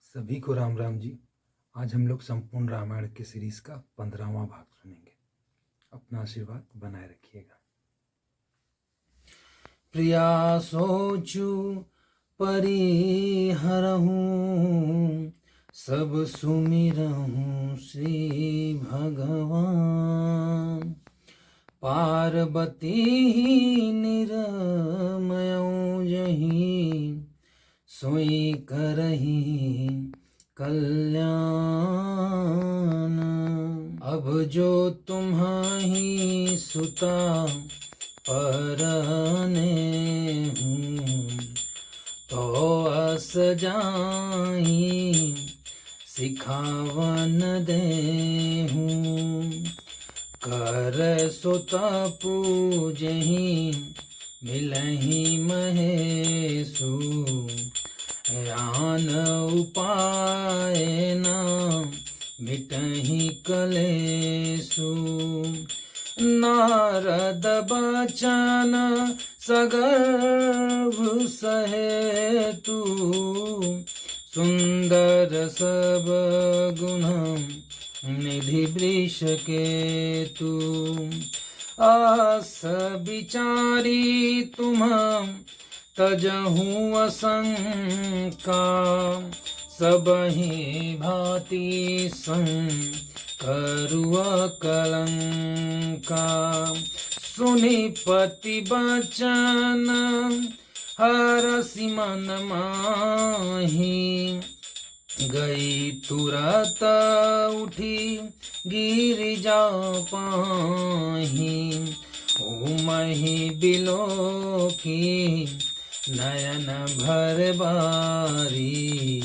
सभी को राम राम जी। आज हम लोग संपूर्ण रामायण के सीरीज का 15वां भाग सुनेंगे। अपना आशीर्वाद बनाए रखिएगा। प्रिया सोचू परिहरहूँ, सब सुमिरहूँ श्री भगवान। पार्वती निरमयौ जहीं, सोई करही कल्याण। अब जो तुम्हारी सुता परने हूँ, तो अस जाई सिखावन देहूँ। कर सुत पूजही मिलही महेशु, आन उपाय न मिटहि कलेशु। नारद बचन सगर्भ सहेतु, सुंदर सब गुण निधि वृष केतु। आस विचारी तुम तजहूँ असंका, सबहि भांति करुआ कलंका। सुनि पति बचन हरषि मन माही, गई तुरत उठी गिरिजा पाही। उमहि बिलोकी नयन भर बारी,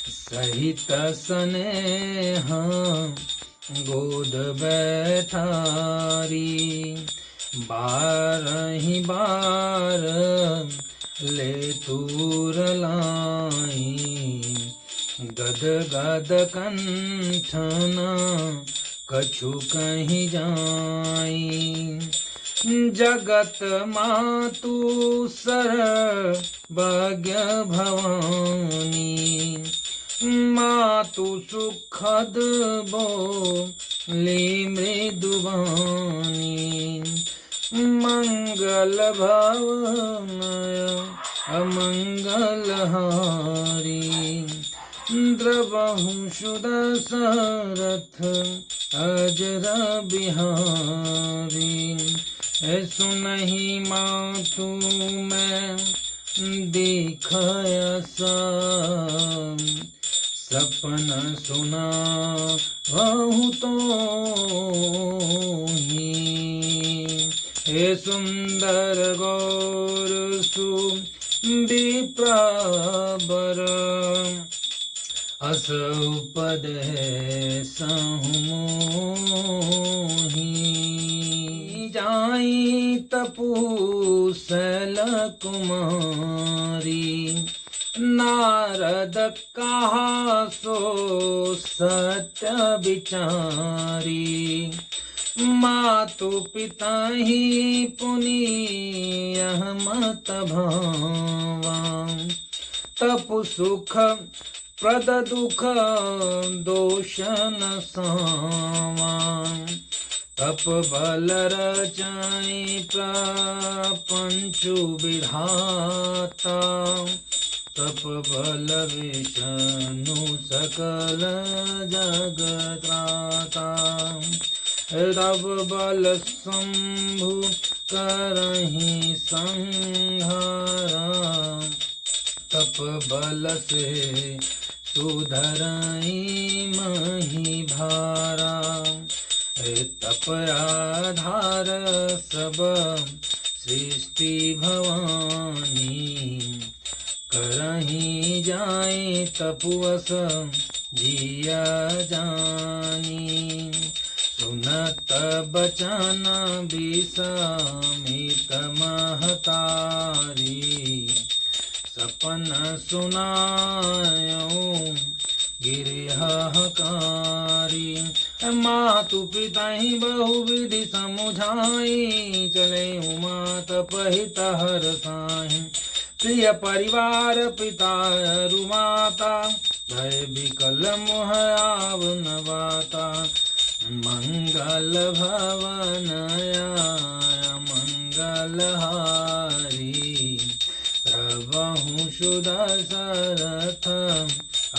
सहित स्नेह गोद बैठारी। बारहि बार ले तूर लाई, गद गद कंठन कछु कहीं जाई। जगत मातु सर्वज्ञ भवानी, मातु सुखद बोली मृदुवानी। मंगल भवनय अमंगल हारी, द्रवहु सुदशरथ अजर बिहारी। सुनहि मातु मैं देखयस, सपन सुना बहुतोहि। हे सुंदर गौर सुविप्रवर, अस उपदेशहु मोहि। जाई तपुशैल कुमारी, नारद कहा सो सत्य विचारी। मातु पिता ही पुनि मत भावा, तपु सुख प्रद दुख दोष न सावा। तप बल रचाई प्रपंचु विधाता, तप बल विष्णु सकल जगत्राता। तप बल शंभु करहि संहारा, तप बल से सुधरई मही भारा। तप आधार सब सृष्टि भवानी, करहि जाए तपुअस जिया जानी। सुनत बचन विषमित महतारी, सपन सुनायो गिरिहकारी। मातु पिता ही बहुविधि समुझाई, चले उमा तपहित हर साहि। प्रिय परिवार पिता रुमाता, भय विकल मोह आवनवाता मंगल भवनया मंगलहारी प्रभु सुदशरथ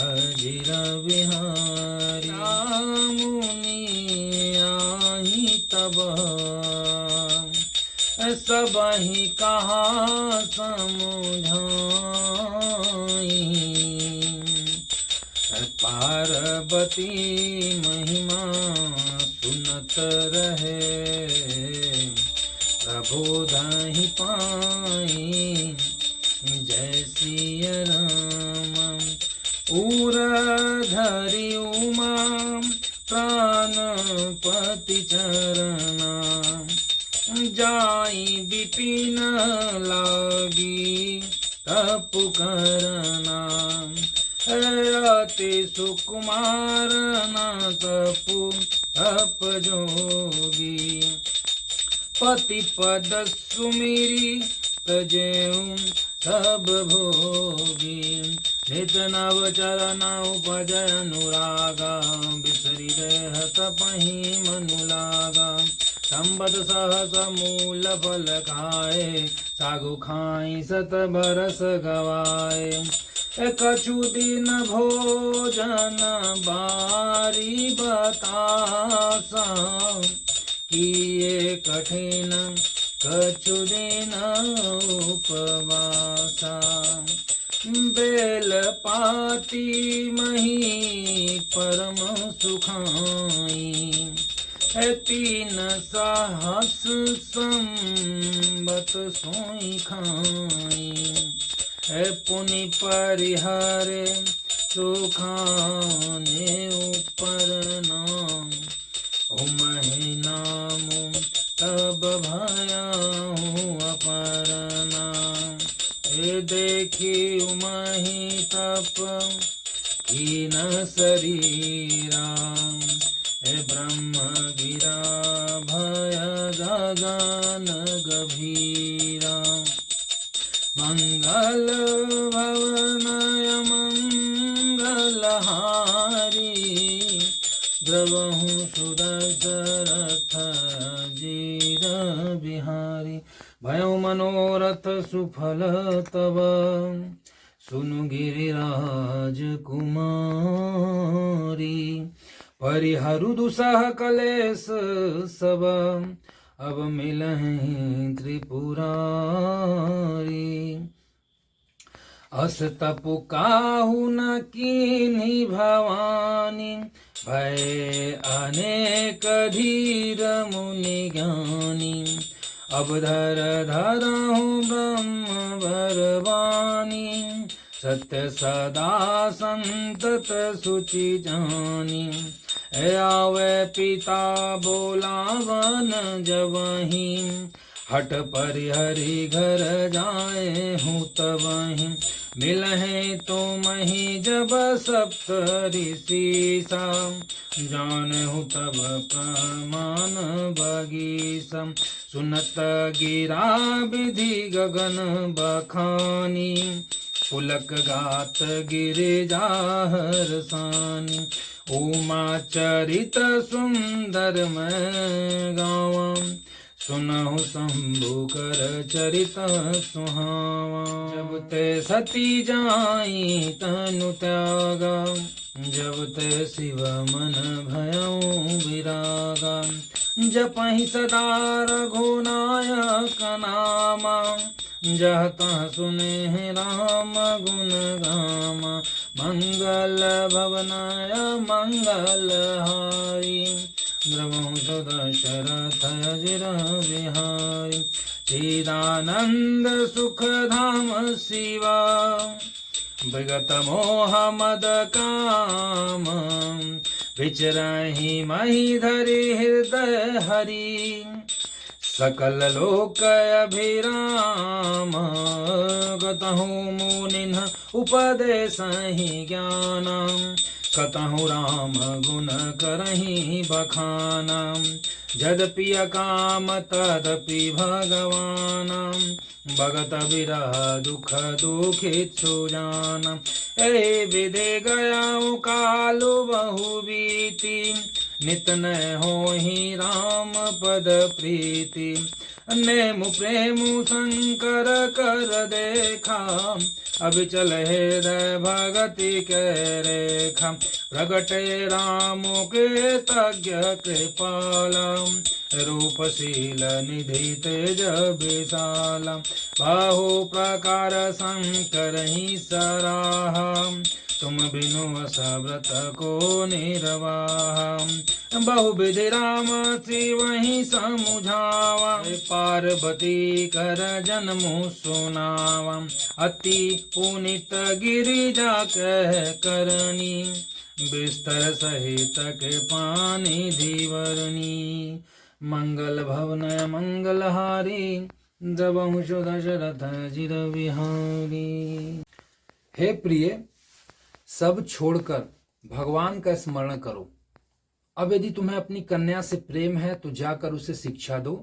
अजिर बिहारी मुनि आहि तब सबहि कहा समुझाई पार्वती महिमा सुनत रहे प्रबोधहि पाई जय सिया राम उरधरि उमा प्राणपति चरणा जाई विपिन लागी तप करना अति सुकुमार न तपु तप जोगी पति पद सुमिरी तजेऊ सब भोगी नित नव चरण उपजय अनुरागा बिसरी देह तपहि मनु लागा संबत सहस मूल फल खाए सागु खाई सत बरस गवाए कछु दिन भोजन बारी बतासा किए कठिन कछु दिन उपवासा बेल पाती मही परम सुखाई तीन सहस संबत सोई खाई पुनि परिहरे सुखाने ऊपर नाम उमहि नाम तब भयाहु अपर नाम देखी उमहि तप कीन शरीरा ब्रह्म गिरा भय गगन गभीरा मंगल भवनय मंगलहारी द्रवहु सुदशरथ जीर बिहारी भयो मनोरथ सुफल तब सुनु गिरिराज कुमारी परिहरु दुसह कलेश सब अब मिलहि त्रिपुरारी अस तपु काहु न कीन्ही भवानी भय अनेक धीर मुनि ज्ञानी अब धर धरहु ब्रह्म बरवानी सत्य सदा संतत सुचि जानी आवे पिता बोलावन जबहि हट परिहरि घर जाए हूँ तबहि मिलहे तो मही जब सप्त ऋषिसा जान हूँ तब प्रमाण बगीसा सुनत गिरा विधि गगन बखानी पुलक गात गिरिजाहर सानी उमा चरित सुंदर मैं गावा सुनहु शंभु कर चरित सुहावा जब ते सती जाई तनु त्यागा जब ते शिव मन भयउ विरागा जपहि सदा रघुनायक नामा जह तह सुने राम गुण गामा मंगल भवनाय मंगलहारी द्रवहु सुदशरथ अजिर बिहारी चिदानंद सुख धाम शिवा विगत मोह मद काम विचरहि मही धरि हृदय हरि सकल लोक अभिराम गतहु मुनिन् उपदेशहि ज्ञानम् कतहु राम गुण करहि बखाना यद्यपि अकाम तदपि भगवानम भगत विरह दुख दुखित सुजानम। ए विधे गया कालु बहु बीती नित न हो ही राम पद प्रीति। नेमु प्रेमु शंकर कर देखा अब चल हृदय भगति के रेखा। प्रगटे राम के तज्ञ कृपालम रूपशील निधि तेज विशालम। बाहु प्रकार शंकर ही सराहा तुम बिनु सव्रत को निर्वाह। बहुविधि राम वही समुझावा पार्वती कर जन्मु सुनावा। अति पुनित गिरिजा कह करनी बिस्तर सहित के पानी धीवरनी। मंगल भवन मंगलहारी जबहु सु दशरथ जिर विहारी। हे प्रिय, सब छोड़कर भगवान का स्मरण करो। अब यदि तुम्हें अपनी कन्या से प्रेम है तो जाकर उसे शिक्षा दो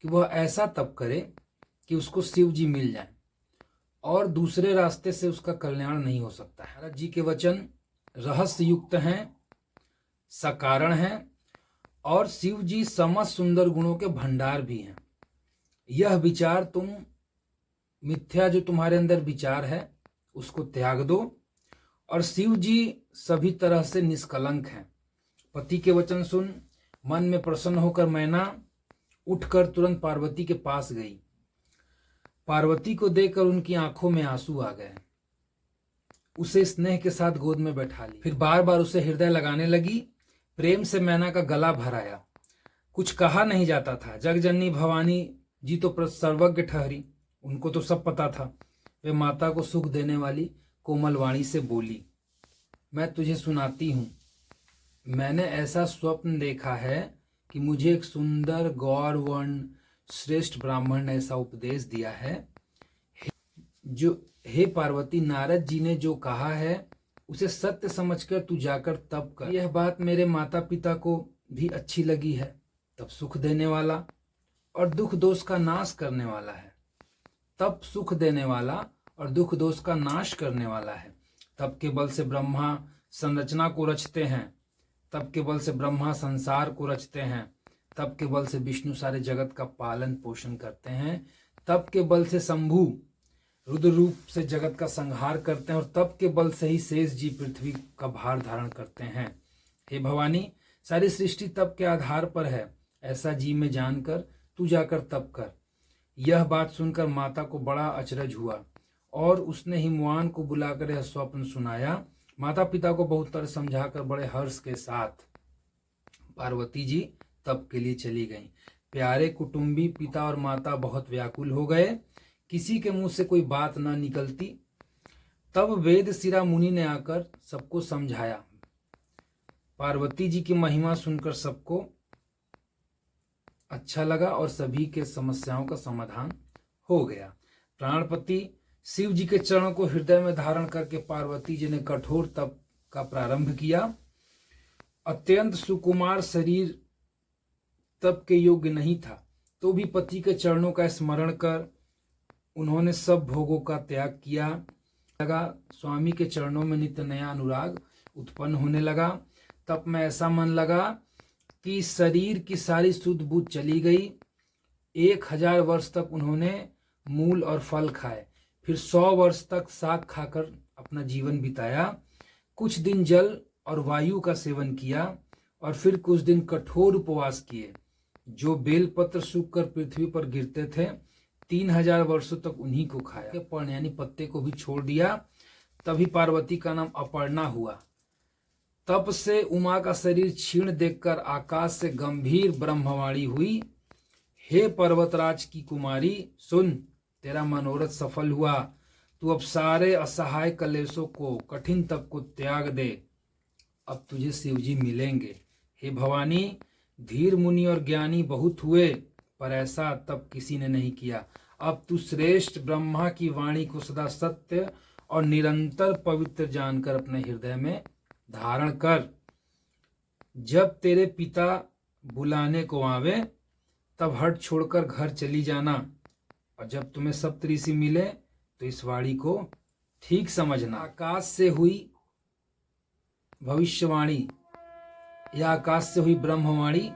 कि वह ऐसा तप करे कि उसको शिव जी मिल जाए और दूसरे रास्ते से उसका कल्याण नहीं हो सकता है। महाराज जी के वचन रहस्य युक्त हैं, सकारण हैं और शिव जी समस्त सुंदर गुणों के भंडार भी हैं। यह विचार तुम मिथ्या जो तुम्हारे अंदर विचार है उसको त्याग दो और शिव जी सभी तरह से निष्कलंक हैं। पति के वचन सुन मन में प्रसन्न होकर मैना उठकर तुरंत पार्वती के पास गई। पार्वती को देखकर उनकी आंखों में आंसू आ गए। उसे स्नेह के साथ गोद में बैठा ली, फिर बार बार उसे हृदय लगाने लगी। प्रेम से मैना का गला भर आया। कुछ कहा नहीं जाता था। जगजननी भवानी जी तो सर्वज्ञ ठहरी, उनको तो सब पता था। वे माता को सुख देने वाली कोमल वाणी से बोली, मैं तुझे सुनाती हूँ। मैंने ऐसा स्वप्न देखा है कि मुझे एक सुंदर गौरवर्ण श्रेष्ठ ब्राह्मण ने ऐसा उपदेश दिया है। हे पार्वती, नारद जी ने जो कहा है उसे सत्य समझकर तू जाकर तप कर। यह बात मेरे माता पिता को भी अच्छी लगी है। तप सुख देने वाला और दुख दोष का नाश करने वाला है। तप सुख देने वाला और दुख दोष का नाश करने वाला है। तप के बल से ब्रह्मा संरचना को रचते हैं, तप के बल से ब्रह्मा संसार को रचते हैं, तप के बल से विष्णु सारे जगत का पालन पोषण करते हैं, तप के बल से शंभु रुद्र रूप से जगत का संहार करते हैं और तप के बल से ही शेष जी पृथ्वी का भार धारण करते हैं। हे भवानी, सारी सृष्टि तप के आधार पर है, ऐसा जी में जानकर तू जाकर तप कर। यह बात सुनकर माता को बड़ा अचरज हुआ और उसने हिमवान को बुलाकर यह स्वप्न सुनाया। माता पिता को बहुत तरह समझाकर बड़े हर्ष के साथ पार्वती जी तप के लिए चली गईं। प्यारे कुटुंबी पिता और माता बहुत व्याकुल हो गए। किसी के मुंह से कोई बात न निकलती। तब वेद सिरा मुनि ने आकर सबको समझाया। पार्वती जी की महिमा सुनकर सबको अच्छा लगा और सभी के समस्याओं का समाधान हो गया। प्राणपति शिव जी के चरणों को हृदय में धारण करके पार्वती जी ने कठोर तप का प्रारंभ किया। अत्यंत सुकुमार शरीर तप के योग्य नहीं था, तो भी पति के चरणों का स्मरण कर उन्होंने सब भोगों का त्याग किया। स्वामी के चरणों में नित्य नया अनुराग उत्पन्न होने लगा। तप में ऐसा मन लगा कि शरीर की सारी सुध बुध चली गई। 1000 वर्ष तक उन्होंने मूल और फल खाए, फिर 100 वर्ष तक साग खाकर अपना जीवन बिताया। कुछ दिन जल और वायु का सेवन किया और फिर कुछ दिन कठोर उपवास किए। जो बेलपत्र सूख कर पृथ्वी पर गिरते थे 3000 वर्षों तक उन्हीं को खाया। पर्ण यानी पत्ते को भी छोड़ दिया। तभी पार्वती का नाम अपर्णा हुआ। तप से उमा का शरीर क्षीण देखकर आकाश से गंभीर ब्रह्मवाणी हुई, हे पर्वतराज की कुमारी, सुन, तेरा मनोरथ सफल हुआ। तू अब सारे असहाय कलेशों को, कठिन तप को त्याग दे। अब तुझे शिवजी मिलेंगे। हे भवानी, धीर मुनि और ज्ञानी बहुत हुए पर ऐसा तप किसी ने नहीं किया। अब तू श्रेष्ठ ब्रह्मा की वाणी को सदा सत्य और निरंतर पवित्र जानकर अपने हृदय में धारण कर। जब तेरे पिता बुलाने को आवे तब हट छोड़कर घर चली जाना, और जब तुम्हें सप्तऋषि मिले तो इस वाणी को ठीक समझना। आकाश से हुई भविष्यवाणी या आकाश से हुई ब्रह्मवाणी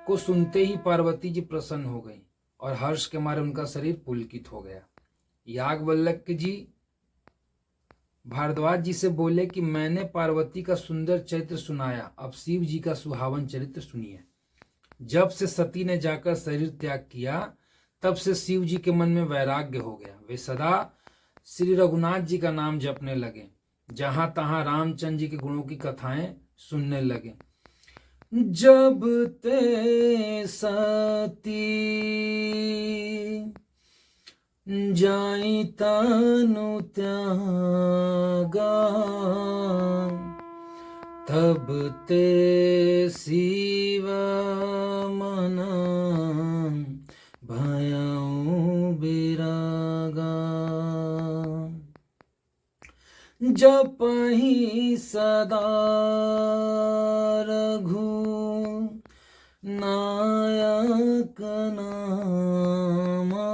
को सुनते ही पार्वती जी प्रसन्न हो गई और हर्ष के मारे उनका शरीर पुलकित हो गया। याज्ञवल्क्य जी भारद्वाज जी से बोले कि मैंने पार्वती का सुंदर चरित्र सुनाया, अब शिव जी का सुहावन चरित्र सुनिए। जब से सती ने जाकर शरीर त्याग किया तब से शिव जी के मन में वैराग्य हो गया। वे सदा श्री रघुनाथ जी का नाम जपने लगे, जहां तहां रामचंद्र जी के गुणों की कथाएं सुनने लगे। जब ते सती जाई तनु त्यागा, तब ते शिव मन भयउ बिरागा। जपहि सदा रघु नायक नामा,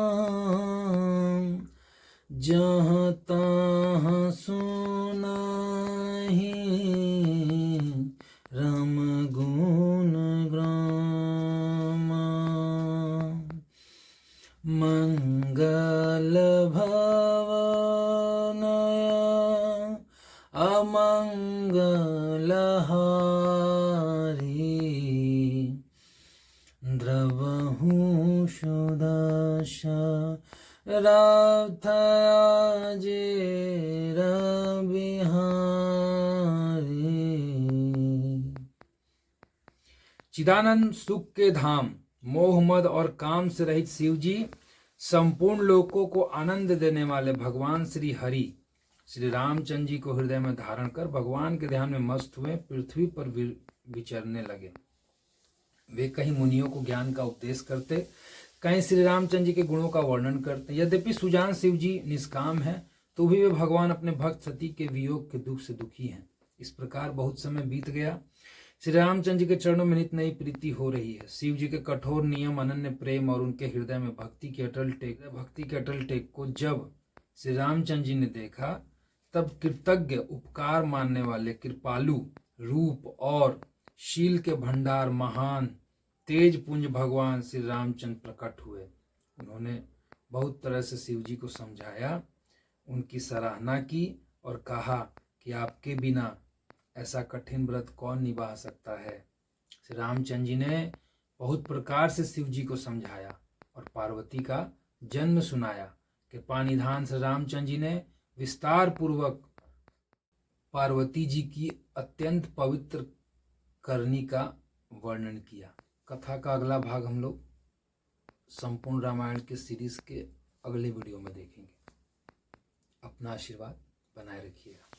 जहाँ तहाँ सुनाहि राम गुण ग्रामा। मंगल भवनया अमंगल हारी, द्रवहु सुदशा राथया जे बिहारी। चिदानंद सुख के धाम, मोह मद और काम से रहित शिव जी, संपूर्ण लोकों को आनंद देने वाले भगवान श्री हरि श्री रामचंद्र जी को हृदय में धारण कर भगवान के ध्यान में मस्त हुए पृथ्वी पर विचरने लगे। वे कहीं मुनियों को ज्ञान का उपदेश करते, कहीं श्री रामचंद्र जी के गुणों का वर्णन करते। यद्यपि सुजान शिव जी निष्काम है तो भी वे भगवान अपने भक्त सती के वियोग के दुख से दुखी हैं। इस प्रकार बहुत समय बीत गया। श्री रामचंद्र जी के चरणों में नित नई प्रीति हो रही है। शिव जी के कठोर नियम, अनन्य प्रेम और उनके हृदय में भक्ति के अटल टेक को जब श्री रामचंद्र जी ने देखा तब कृतज्ञ, उपकार मानने वाले, कृपालु, रूप और शील के भंडार, महान तेज पुंज भगवान श्री रामचंद्र प्रकट हुए। उन्होंने बहुत तरह से शिव जी को समझाया, उनकी सराहना की और कहा कि आपके बिना ऐसा कठिन व्रत कौन निभा सकता है। श्री रामचंद्र जी ने बहुत प्रकार से शिव जी को समझाया और पार्वती का जन्म सुनाया। कृपा निधान श्री रामचंद्र जी ने विस्तार पूर्वक पार्वती जी की अत्यंत पवित्र करनी का वर्णन किया। कथा का अगला भाग हम लोग संपूर्ण रामायण के सीरीज के अगले वीडियो में देखेंगे। अपना आशीर्वाद बनाए रखिएगा।